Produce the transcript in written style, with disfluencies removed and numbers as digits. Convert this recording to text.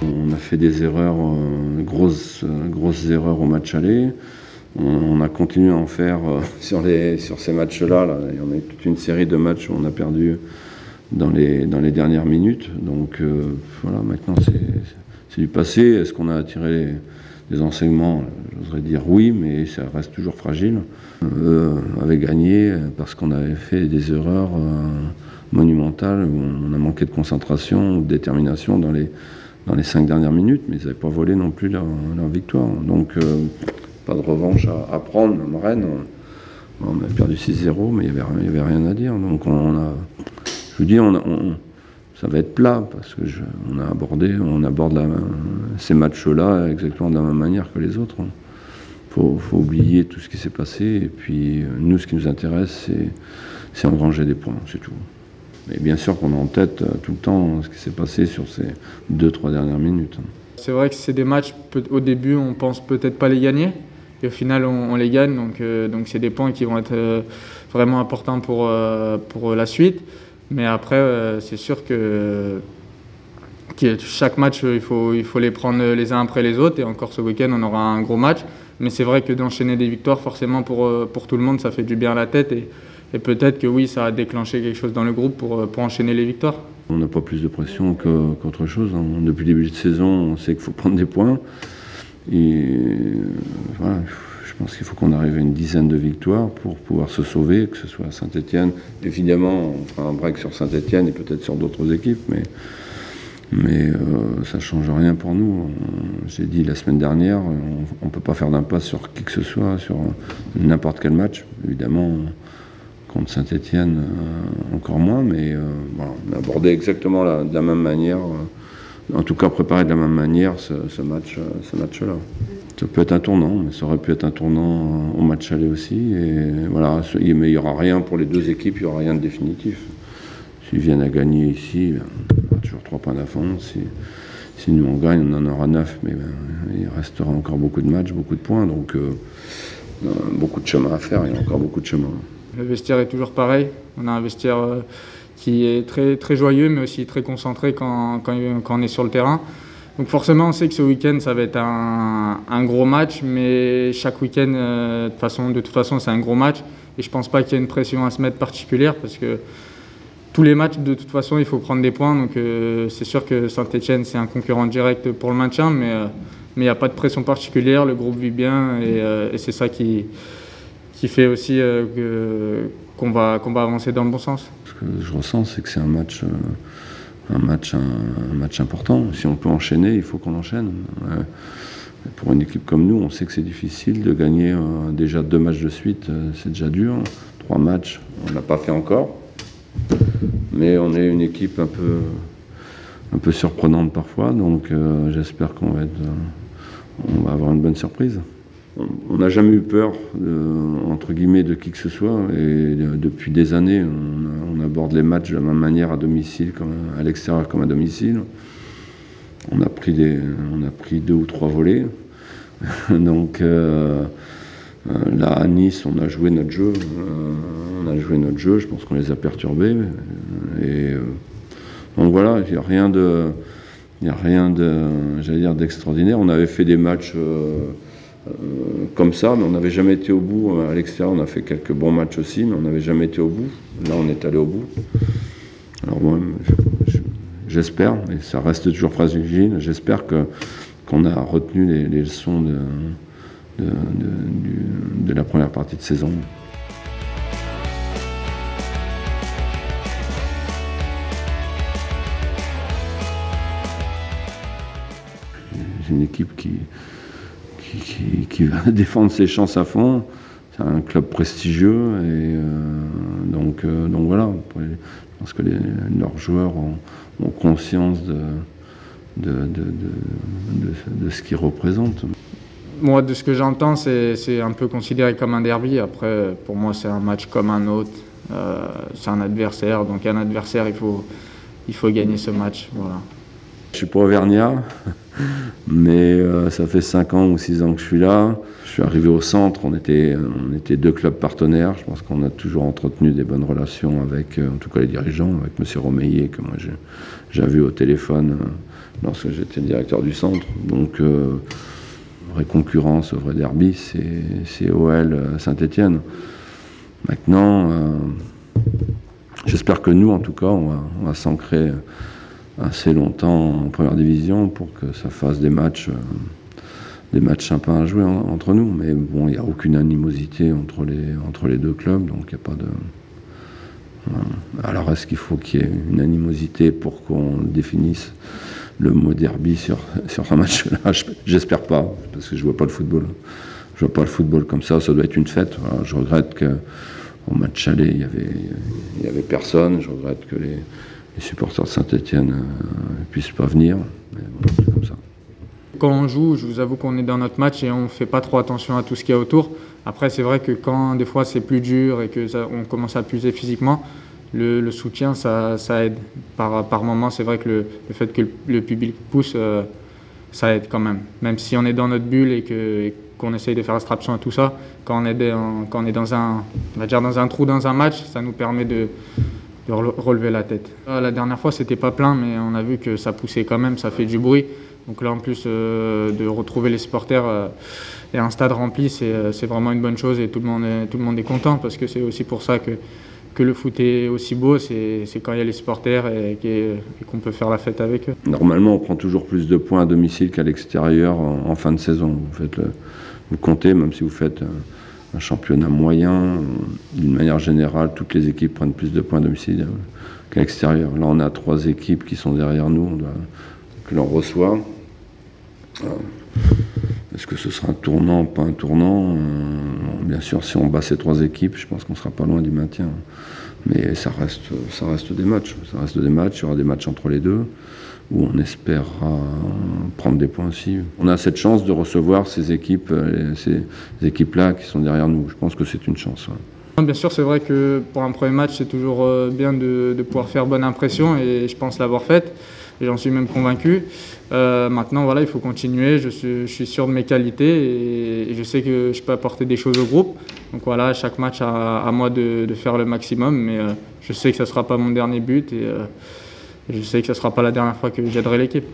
On a fait des erreurs, grosses erreurs au match aller. On a continué à en faire sur ces matchs-là. Il y en a eu toute une série de matchs où on a perdu dans les dernières minutes. Donc voilà, maintenant c'est du passé. Est-ce qu'on a tiré des enseignements? J'oserais dire oui, mais ça reste toujours fragile. Eux avaient gagné parce qu'on avait fait des erreurs monumentales, où on a manqué de concentration ou de détermination dans les 5 dernières minutes, mais ils n'avaient pas volé non plus leur victoire. Donc pas de revanche à prendre. En Rennes, on a perdu 6-0, mais il n'y avait rien à dire. Donc ça va être plat, parce que on aborde ces matchs-là exactement de la même manière que les autres. Faut oublier tout ce qui s'est passé, et puis nous, ce qui nous intéresse, c'est engranger des points, c'est tout. Et bien sûr qu'on a en tête tout le temps ce qui s'est passé sur ces 2-3 dernières minutes. C'est vrai que c'est des matchs, au début, on pense peut-être pas les gagner, et au final, on les gagne. Donc c'est des points qui vont être vraiment importants pour la suite. Mais après, c'est sûr que chaque match, il faut les prendre les uns après les autres. Et encore ce week-end, on aura un gros match. Mais c'est vrai que d'enchaîner des victoires, forcément, pour tout le monde, ça fait du bien à la tête. Et peut-être que oui, ça a déclenché quelque chose dans le groupe pour enchaîner les victoires. On n'a pas plus de pression qu'autre chose. Depuis le début de saison, on sait qu'il faut prendre des points. Et voilà, je pense qu'il faut qu'on arrive à une dizaine de victoires pour pouvoir se sauver, que ce soit à Saint-Étienne. Évidemment, on fera un break sur Saint-Étienne et peut-être sur d'autres équipes, mais ça ne change rien pour nous. J'ai dit la semaine dernière, on ne peut pas faire d'impasse sur qui que ce soit, sur n'importe quel match. Évidemment, contre Saint-Étienne, encore moins, mais voilà, on a abordé exactement de la même manière, en tout cas préparé de la même manière ce match-là. Ça peut être un tournant, mais ça aurait pu être un tournant au match aller aussi. Et voilà, mais il n'y aura rien pour les deux équipes, il n'y aura rien de définitif. S'ils viennent à gagner ici, on a toujours 3 points d'avance. Si nous on gagne, on en aura 9, mais il restera encore beaucoup de matchs, beaucoup de points, donc beaucoup de chemin à faire, il y a encore beaucoup de chemin. Le vestiaire est toujours pareil. On a un vestiaire qui est très, très joyeux, mais aussi très concentré quand on est sur le terrain. Donc forcément, on sait que ce week-end, ça va être un gros match, mais chaque week-end, de toute façon, c'est un gros match. Et je ne pense pas qu'il y ait une pression à se mettre particulière, parce que tous les matchs, de toute façon, il faut prendre des points. Donc c'est sûr que Saint-Étienne, c'est un concurrent direct pour le maintien, mais il n'y a pas de pression particulière. Le groupe vit bien, et c'est ça qui fait aussi qu'on va avancer dans le bon sens. Ce que je ressens, c'est que c'est un match important. Si on peut enchaîner, il faut qu'on enchaîne. Pour une équipe comme nous, on sait que c'est difficile de gagner déjà 2 matchs de suite, c'est déjà dur. 3 matchs, on ne l'a pas fait encore. Mais on est une équipe un peu surprenante parfois, donc j'espère qu'on va avoir une bonne surprise. On n'a jamais eu peur, entre guillemets, de qui que ce soit, et depuis des années, on aborde les matchs de la même manière à domicile, à l'extérieur comme à domicile. On a pris 2 ou 3 volets. Donc là, à Nice, on a joué notre jeu. Je pense qu'on les a perturbés. Donc voilà, il n'y a rien j'allais dire, d'extraordinaire. On avait fait des matchs comme ça, mais on n'avait jamais été au bout. À l'extérieur, on a fait quelques bons matchs aussi, mais on n'avait jamais été au bout. Là, on est allé au bout. Alors moi, j'espère, et ça reste toujours fragile, j'espère qu'on a retenu les leçons de la première partie de saison. C'est une équipe qui va défendre ses chances à fond. C'est un club prestigieux, et donc voilà. Je pense que leurs joueurs ont conscience de ce qu'ils représentent. Moi, de ce que j'entends, c'est un peu considéré comme un derby. Après, pour moi, c'est un match comme un autre. C'est un adversaire, donc un adversaire, il faut gagner ce match. Voilà. Je suis pas auvergnat. Mais ça fait 5 ans ou 6 ans que je suis là. Je suis arrivé au centre, on était 2 clubs partenaires. Je pense qu'on a toujours entretenu des bonnes relations avec, en tout cas les dirigeants, avec M. Romeillet, que moi j'ai vu au téléphone lorsque j'étais directeur du centre. Donc, vraie concurrence, vrai derby, c'est OL Saint-Étienne. Maintenant, j'espère que nous, en tout cas, on va s'ancrer assez longtemps en première division pour que ça fasse des matchs sympas à jouer entre nous. Mais bon, il n'y a aucune animosité entre les 2 clubs, donc il n'y a pas de... Voilà. Alors est-ce qu'il faut qu'il y ait une animosité pour qu'on définisse le mot derby sur un match-là? J'espère pas, parce que je vois pas le football. Je vois pas le football comme ça doit être une fête. Voilà, je regrette qu'au match aller, il y avait personne. Je regrette que les supporters de Saint-Étienne puissent pas venir. Mais bon, c'est comme ça. Quand on joue, je vous avoue qu'on est dans notre match et on ne fait pas trop attention à tout ce qu'il y a autour. Après, c'est vrai que quand des fois c'est plus dur et qu'on commence à puiser physiquement, le soutien, ça aide. Par moment, c'est vrai que le fait que le public pousse, ça aide quand même. Même si on est dans notre bulle et qu'on essaye de faire abstraction à tout ça, quand on est dans un trou dans un match, ça nous permet de relever la tête. La dernière fois, c'était pas plein, mais on a vu que ça poussait quand même, ça fait du bruit. Donc là, en plus de retrouver les supporters et un stade rempli, c'est vraiment une bonne chose et tout le monde est content parce que c'est aussi pour ça que le foot est aussi beau, c'est quand il y a les supporters et qu'on peut faire la fête avec eux. Normalement, on prend toujours plus de points à domicile qu'à l'extérieur en fin de saison. Vous comptez, même si vous faites un championnat moyen, d'une manière générale, toutes les équipes prennent plus de points à domicile qu'à l'extérieur. Là, on a 3 équipes qui sont derrière nous, que l'on reçoit. Est-ce que ce sera un tournant, pas un tournant? Bien sûr, si on bat ces 3 équipes, je pense qu'on ne sera pas loin du maintien. Mais ça reste des matchs. Ça reste des matchs. Il y aura des matchs entre les 2 où on espérera prendre des points aussi. On a cette chance de recevoir ces équipes-là qui sont derrière nous. Je pense que c'est une chance. Ouais. Bien sûr, c'est vrai que pour un premier match, c'est toujours bien de pouvoir faire bonne impression et je pense l'avoir faite. Et j'en suis même convaincu. Maintenant, voilà, il faut continuer. Je suis sûr de mes qualités et je sais que je peux apporter des choses au groupe. Donc voilà, chaque match à moi de faire le maximum. Mais je sais que ce ne sera pas mon dernier but et je sais que ce ne sera pas la dernière fois que j'aiderai l'équipe.